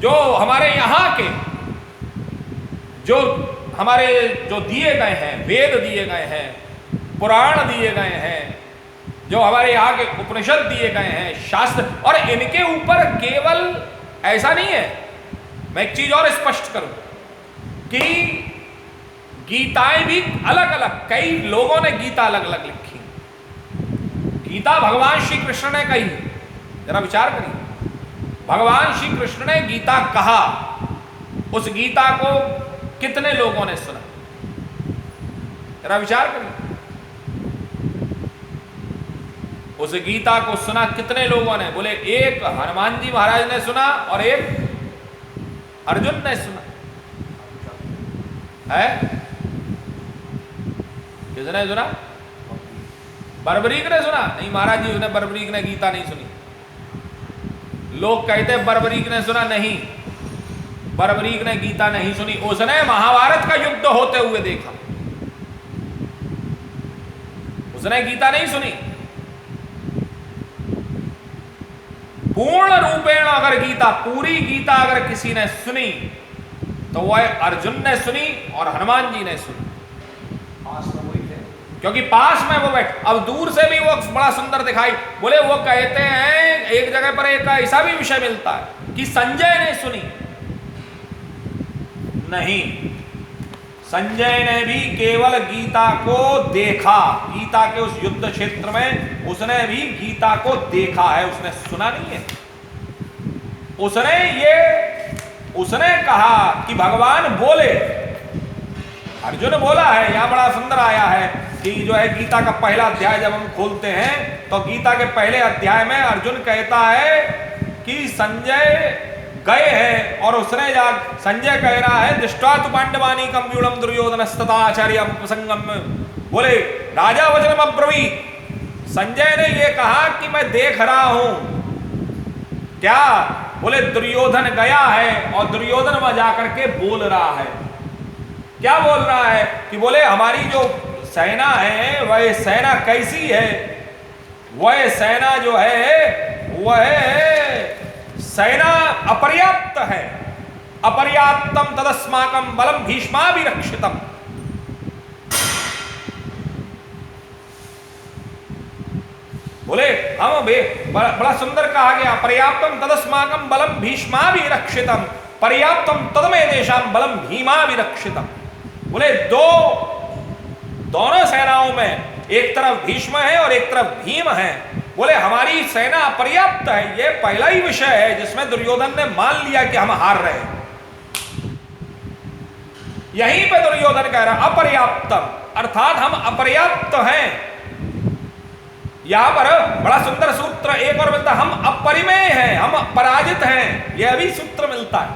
जो हमारे यहाँ के जो हमारे जो दिए गए हैं, वेद दिए गए हैं, पुराण दिए गए हैं, जो हमारे यहाँ के उपनिषद दिए गए हैं, शास्त्र, और इनके ऊपर केवल ऐसा नहीं है। मैं एक चीज और स्पष्ट करूं कि गीताएं भी अलग अलग, कई लोगों ने गीता अलग अलग लिखी। गीता भगवान श्री कृष्ण ने कही, जरा विचार करिए, भगवान श्री कृष्ण ने गीता कहा, उस गीता को कितने लोगों ने सुना? जरा विचार करिए, उस गीता को सुना कितने लोगों ने? बोले एक हनुमान जी महाराज ने सुना और एक अर्जुन ने सुना है। किसने सुना? बर्बरीक ने सुना? नहीं महाराज जी, उसने बर्बरीक ने गीता नहीं सुनी। लोग कहते बर्बरीक ने सुना, नहीं, बर्बरीक ने गीता नहीं सुनी। उसने महाभारत का युद्ध होते हुए देखा, उसने गीता नहीं सुनी। पूर्ण रूपेण अगर गीता, पूरी गीता अगर किसी ने सुनी तो वह अर्जुन ने सुनी और हनुमान जी ने सुनी, क्योंकि पास में वो बैठ। अब दूर से भी वो बड़ा सुंदर दिखाई। बोले वो कहते हैं एक जगह पर एक ऐसा भी विषय मिलता है कि संजय ने सुनी, नहीं, संजय ने भी केवल गीता को देखा। गीता के उस युद्ध क्षेत्र में उसने भी गीता को देखा है, उसने सुना नहीं है। उसने कहा कि भगवान बोले, अर्जुन बोला है। यहां बड़ा सुंदर आया है कि जो है गीता का पहला अध्याय जब हम खोलते हैं तो गीता के पहले अध्याय में अर्जुन कहता है कि संजय गए हैं, और उसने संजय कह रहा है दृष्ट्वा तु पांडवानी कम व्यूढ़म दुर्योधनस्तथा आचार्य प्रसंगम, बोले राजा वचनम अब्रवीत। संजय ने ये कहा कि मैं देख रहा हूं क्या? बोले दुर्योधन गया है और दुर्योधन वहां जाकर के बोल रहा है। क्या बोल रहा है? कि बोले हमारी जो सेना है वह सेना कैसी है? वह सेना जो है वह सेना अपर्याप्त है। अपर्याप्तम तदस्माकम बलम भीष्माभिरक्षितम। बोले हम बड़ा सुंदर कहा गया, पर्याप्तम तदस्माकम बलम भीष्माभिरक्षितम पर्याप्तम तदमे देशाम बलम भीमाभिरक्षितम। बोले दोनों सेनाओं में एक तरफ भीष्म है और एक तरफ भीम है। बोले हमारी सेना अपर्याप्त है। यह पहला ही विषय है जिसमें दुर्योधन ने मान लिया कि हम हार रहे हैं। यहीं पे दुर्योधन कह रहा अपर्याप्तम, अर्थात हम अपर्याप्त हैं। यहां पर बड़ा सुंदर सूत्र एक और मिलता है, हम अपरिमेय हैं, हम पराजित हैं। यह भी सूत्र मिलता है।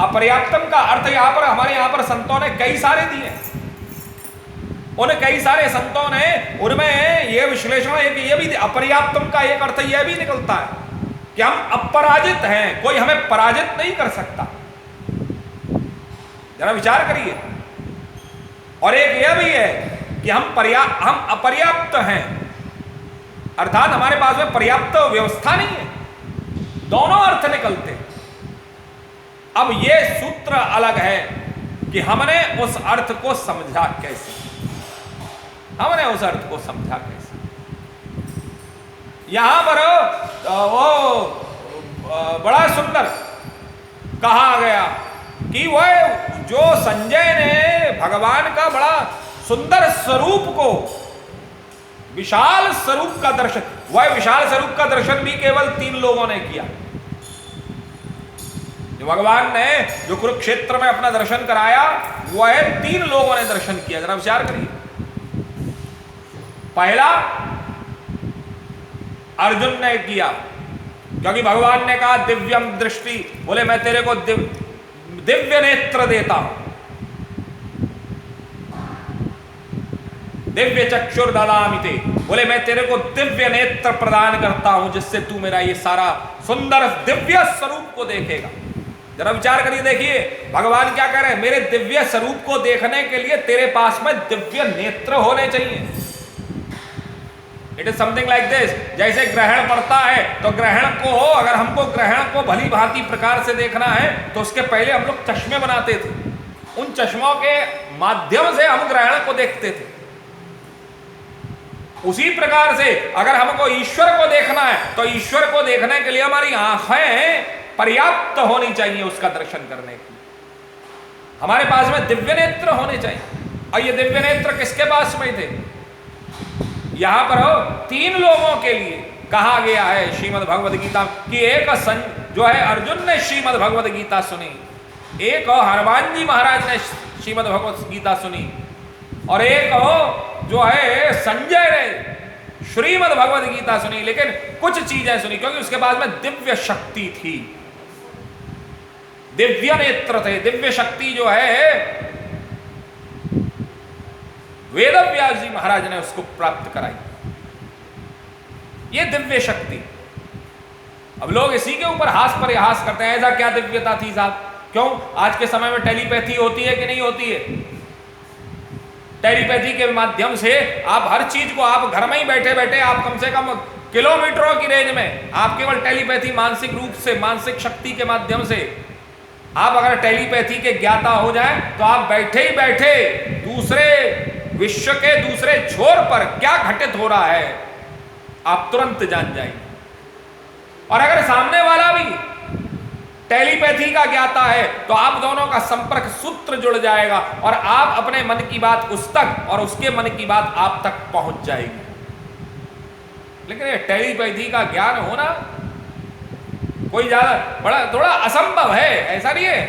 अपर्याप्तम का अर्थ यहां पर हमारे यहां पर संतों ने कई सारे दिए। उन कई सारे संतों ने उनमें यह विश्लेषण है कि यह भी अपर्याप्तम का एक अर्थ यह भी निकलता है कि हम अपराजित हैं, कोई हमें पराजित नहीं कर सकता। जरा विचार करिए। और एक यह भी है कि हम अपर्याप्त हैं, अर्थात हमारे पास में पर्याप्त व्यवस्था नहीं है। दोनों अर्थ निकलते हैं। अब यह सूत्र अलग है कि हमने उस अर्थ को समझा कैसे, हमने उस अर्थ को समझा कैसे। यहां पर वो बड़ा सुंदर कहा गया कि वह जो संजय ने भगवान का बड़ा सुंदर स्वरूप को, विशाल स्वरूप का दर्शन, वह विशाल स्वरूप का दर्शन भी केवल 3 लोगों ने किया। जो भगवान ने जो कुरुक्षेत्र में अपना दर्शन कराया वह 3 लोगों ने दर्शन किया। जरा विचार करिए। पहला अर्जुन ने किया, क्योंकि भगवान ने कहा दिव्यम दृष्टि, बोले मैं तेरे को दिव्य नेत्र देता हूं, दिव्य चक्षुर ददामिते, बोले मैं तेरे को दिव्य नेत्र प्रदान करता हूं जिससे तू मेरा ये सारा सुंदर दिव्य स्वरूप को देखेगा। जरा विचार करिए, देखिए भगवान क्या कह रहे हैं, मेरे दिव्य स्वरूप को देखने के लिए तेरे पास में दिव्य नेत्र होने चाहिए। It is something like this, जैसे ग्रहण पड़ता है तो ग्रहण को, अगर हमको ग्रहण को भली भांति प्रकार से देखना है तो उसके पहले हम लोग चश्मे बनाते थे, उन चश्मों के माध्यम से हम ग्रहण को देखते थे। उसी प्रकार से अगर हमको ईश्वर को देखना है तो ईश्वर को देखने के लिए हमारी आंखें पर्याप्त होनी चाहिए उसका दर्शन करने की, हमारे पास में दिव्य नेत्र होने चाहिए। और ये दिव्य नेत्र किसके पास में थे? यहां पर हो 3 लोगों के लिए कहा गया है श्रीमद् भगवद गीता कि एक जो है अर्जुन ने श्रीमद् भगवद गीता सुनी, एक हनुमान जी महाराज ने श्रीमद् भगवद गीता सुनी, और एक जो है संजय ने श्रीमद् भगवद गीता सुनी। लेकिन कुछ चीजें सुनी क्योंकि उसके पास में दिव्य शक्ति थी, दिव्य नेत्र थे। दिव्य शक्ति जो है वेदव्यास जी महाराज ने उसको प्राप्त कराई, ये दिव्य शक्ति। अब लोग इसी के ऊपर हास परिहास करते हैं, ऐसा क्या दिव्यता थी साहब? क्यों आज के समय में टेलीपैथी होती है कि नहीं होती है? टेलीपैथी के माध्यम से आप हर चीज को, आप घर में ही बैठे बैठे, आप कम से कम किलोमीटरों की रेंज में आप केवल टेलीपैथी, मानसिक रूप से, मानसिक शक्ति के माध्यम से आप अगर टेलीपैथी के ज्ञाता हो जाए तो आप बैठे ही बैठे दूसरे विश्व के दूसरे छोर पर क्या घटित हो रहा है आप तुरंत जान जाएंगे। और अगर सामने वाला भी टेलीपैथी का ज्ञाता है तो आप दोनों का संपर्क सूत्र जुड़ जाएगा और आप अपने मन की बात उस तक और उसके मन की बात आप तक पहुंच जाएगी। लेकिन ये टेलीपैथी का ज्ञान होना कोई ज्यादा बड़ा थोड़ा असंभव है, ऐसा नहीं है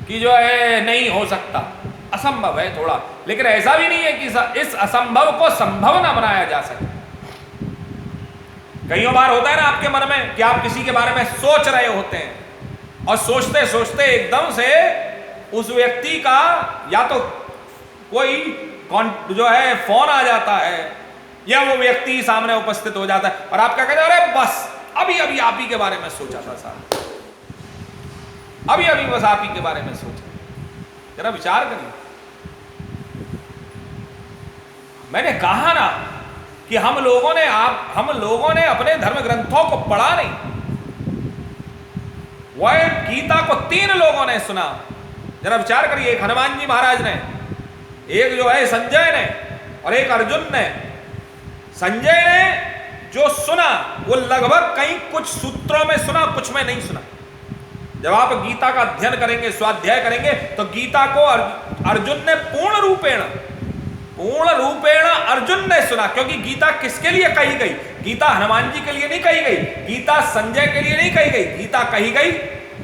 कि जो है नहीं हो सकता, असंभव है थोड़ा। लेकिन ऐसा भी नहीं है कि इस असंभव को संभव ना बनाया जा सके। कई बार होता है ना आपके मन में कि आप किसी के बारे में सोच रहे होते हैं और सोचते सोचते एकदम से उस व्यक्ति का या तो कोई जो है फोन आ जाता है या वो व्यक्ति सामने उपस्थित हो जाता है और आप क्या कहते हैं, अरे बस अभी अभी आप ही के बारे में सोचा था साहब, अभी अभी बस आप ही के बारे में सोचा। जरा विचार करिए, मैंने कहा ना कि हम लोगों ने अपने धर्म ग्रंथों को पढ़ा नहीं, वह गीता को 3 लोगों ने सुना। जरा विचार करिए, एक हनुमान जी महाराज ने, एक जो है संजय ने और एक अर्जुन ने। संजय ने जो सुना वो लगभग कहीं कुछ सूत्रों में सुना, कुछ में नहीं सुना। जब आप गीता का अध्ययन करेंगे, स्वाध्याय करेंगे तो गीता को अर्जुन ने पूर्ण रूपेण अर्जुन ने सुना। क्योंकि गीता किसके लिए कही गई? गीता हनुमान जी के लिए नहीं कही गई, गीता संजय के लिए नहीं कही गई, गीता कही गई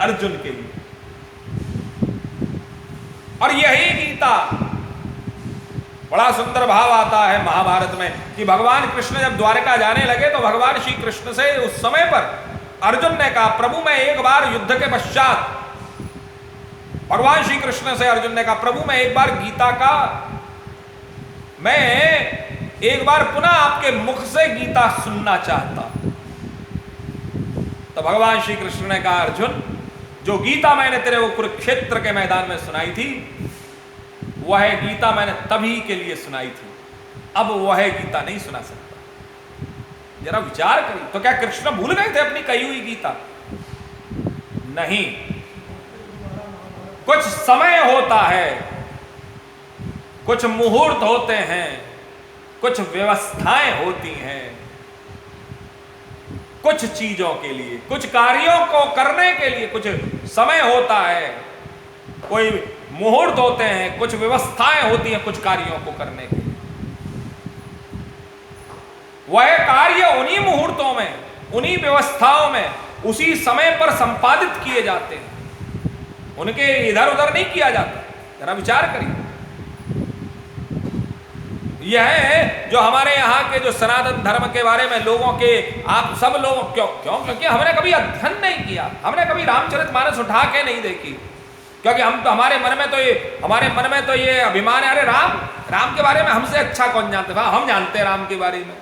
अर्जुन के लिए। और यही गीता, बड़ा सुंदर भाव आता है महाभारत में कि भगवान कृष्ण जब द्वारका जाने लगे तो भगवान श्री कृष्ण से उस समय पर अर्जुन ने कहा, प्रभु मैं एक बार युद्ध के पश्चात, भगवान श्री कृष्ण से अर्जुन ने कहा, प्रभु मैं एक बार गीता का, मैं एक बार पुनः आपके मुख से गीता सुनना चाहता। तो भगवान श्री कृष्ण ने कहा, अर्जुन जो गीता मैंने तेरे वो कुरुक्षेत्र के मैदान में सुनाई थी वह गीता मैंने तभी के लिए सुनाई थी, अब वह गीता नहीं सुना सकता। जरा विचार करिए, तो क्या कृष्ण भूल गए थे अपनी कही हुई गीता? नहीं, कुछ समय होता है, कुछ मुहूर्त होते हैं, कुछ व्यवस्थाएं होती हैं, कुछ चीजों के लिए, कुछ कार्यों को करने के लिए कुछ समय होता है, कोई मुहूर्त होते हैं, कुछ व्यवस्थाएं होती हैं कुछ कार्यों को करने के लिए। वह कार्य उन्हीं मुहूर्तों में, उन्हीं व्यवस्थाओं में, उसी समय पर संपादित किए जाते हैं, उनके इधर उधर नहीं किया जाता। जरा विचार करिए, यह है जो हमारे यहाँ के जो सनातन धर्म के बारे में लोगों के, आप सब लोग क्यों? क्योंकि हमने कभी अध्ययन नहीं किया, हमने कभी रामचरितमानस उठा के नहीं देखी। क्योंकि हम तो हमारे मन में तो ये अभिमान है, अरे राम के बारे में हमसे अच्छा कौन जानते? हम जानते हैं राम के बारे में,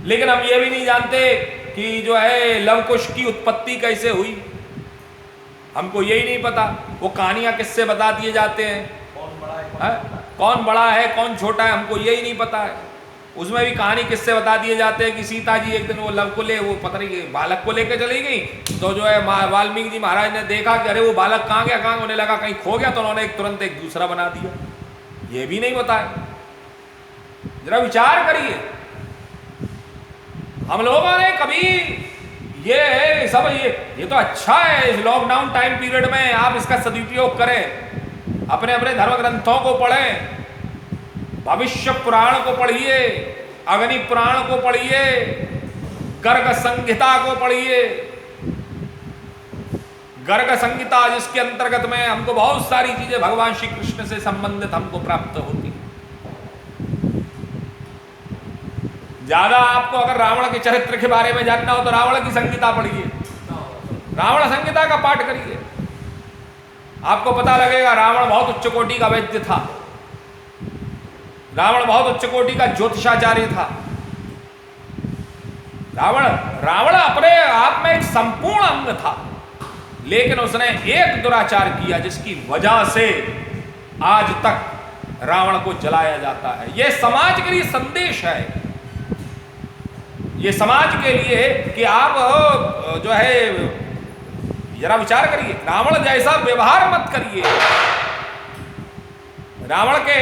लेकिन हम ये भी नहीं जानते कि जो है लव कुश की उत्पत्ति कैसे हुई, हमको यही नहीं पता। वो कहानियां किससे बता दिए जाते हैं, कौन बड़ा है कौन छोटा है हमको यही नहीं पता है। उसमें भी कहानी किससे बता दिए जाते हैं कि सीता जी एक दिन वो लव को वो पता नहीं बालक को लेकर चली गई, तो जो है वाल्मीकि जी महाराज ने देखा कि अरे वो बालक कहाँ गया, कहाँ उन्हें लगा कहीं खो गया, तो उन्होंने तुरंत एक दूसरा बना दिया। ये भी नहीं बताया। जरा विचार करिए, हम लोगों ने कभी ये सब ये तो अच्छा है, इस लॉकडाउन टाइम पीरियड में आप इसका सदुपयोग करें, अपने अपने धर्म ग्रंथों को पढ़ें, भविष्य पुराण को पढ़िए, अग्नि पुराण को पढ़िए, गर्ग संहिता को पढ़िए। गर्ग संहिता जिसके अंतर्गत में हमको बहुत सारी चीजें भगवान श्री कृष्ण से संबंधित हमको प्राप्त होती है। ज्यादा आपको अगर रावण के चरित्र के बारे में जानना हो तो रावण की संहिता पढ़िए, रावण संहिता का पाठ करिए, आपको पता लगेगा रावण बहुत उच्च कोटि का वैद्य था, रावण बहुत उच्च कोटि का ज्योतिषाचार्य था। रावण अपने आप में एक संपूर्ण अंग था, लेकिन उसने एक दुराचार किया जिसकी वजह से आज तक रावण को जलाया जाता है। यह समाज के लिए संदेश है, ये समाज के लिए कि आप जो है जरा विचार करिए, रावण जैसा व्यवहार मत करिए। रावण के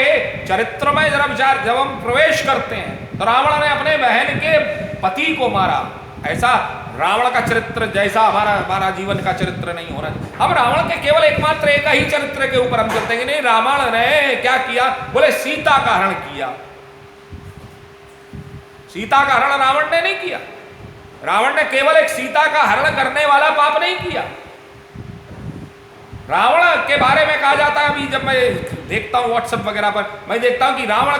चरित्र में जरा विचार, जब हम प्रवेश करते हैं तो रावण ने अपने बहन के पति को मारा, ऐसा रावण का चरित्र जैसा हमारा जीवन का चरित्र नहीं होना चाहिए। अब रावण के केवल एकमात्र एक ही चरित्र के ऊपर हम चलते हैं कि नहीं, रावण ने क्या किया, बोले सीता का हरण किया। सीता का हरण रावण ने नहीं किया, रावण ने केवल एक सीता का हरण करने वाला पाप नहीं किया। रावण के बारे में कहा जाता है, अभी जब मैं देखता हूं व्हाट्सएप वगैरह पर, मैं देखता हूं कि रावण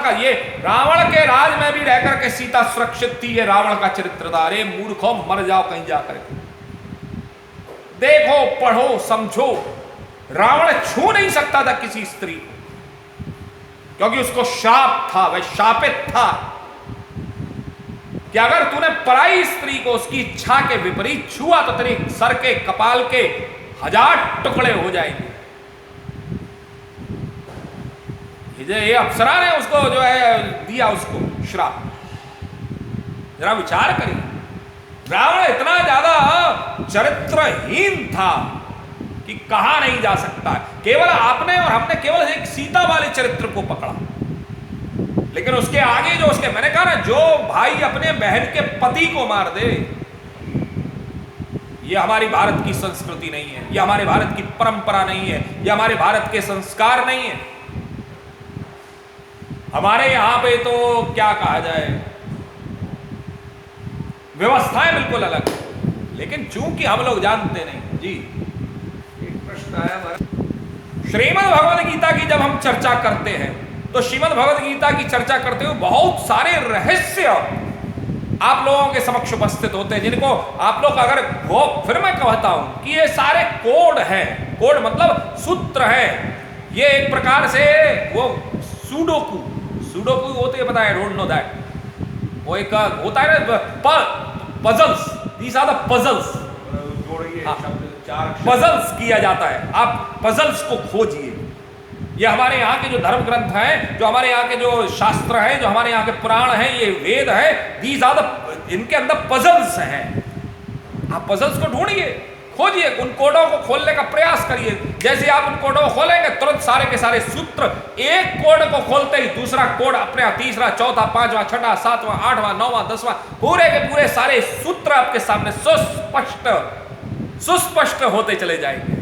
के राज में भी रहकर के सीता सुरक्षित थी, ये रावण का चरित्र था। अरे मूर्खों, मर जाओ कहीं जाकर, देखो पढ़ो समझो, रावण छू नहीं सकता था किसी स्त्री को, क्योंकि उसको शाप था, वह शापित था कि अगर तूने पराई स्त्री को उसकी इच्छा के विपरीत छुआ तो तेरे सर के कपाल के 1000 टुकड़े हो जाएंगे। ये अप्सरा ने उसको जो है दिया उसको श्राप। जरा विचार करिए, रावण इतना ज्यादा चरित्रहीन था कि कहा नहीं जा सकता। केवल आपने और हमने केवल एक सीता वाले चरित्र को पकड़ा, लेकिन उसके आगे जो उसके, मैंने कहा ना, जो भाई अपने बहन के पति को मार दे, ये हमारी भारत की संस्कृति नहीं है, ये हमारे भारत की परंपरा नहीं है, ये हमारे भारत के संस्कार नहीं है। हमारे यहां पे तो क्या कहा जाए, व्यवस्थाएं बिल्कुल अलग है, लेकिन चूंकि हम लोग जानते नहीं। जी, एक प्रश्न आया हमारा। श्रीमद् भगवद गीता की जब हम चर्चा करते हैं तो श्रीमद् भगवद गीता की चर्चा करते हुए बहुत सारे रहस्य आप लोगों के समक्ष उपस्थित होते हैं, जिनको आप लोग अगर वो, फिर मैं कहता हूं कि ये सारे कोड हैं। कोड मतलब सूत्र है। ये एक प्रकार से वो सुडोकू होते हैं, पता है, डोंट नो दैट, वो एक होता है ना puzzles, these are the puzzles, puzzles किया जाता है। आप पजल्स को खोजिए। ये हमारे यहाँ के जो धर्म ग्रंथ हैं, जो हमारे यहाँ के जो शास्त्र हैं, जो हमारे यहाँ के पुराण हैं, ये वेद है, दीज आर द, इनके अंदर पजल्स हैं। आप पजल्स को ढूंढिए, खोजिए, उन कोडों को खोलने का प्रयास करिए। जैसे आप उन कोडों को खोलेंगे, तुरंत सारे के सारे सूत्र, एक कोड को खोलते ही दूसरा कोड अपने, तीसरा, चौथा, पांचवा, छठा, सातवां, आठवां, नौवां, 10वां, पूरे के पूरे सारे सूत्र आपके सामने सुस्पष्ट होते चले जाएंगे।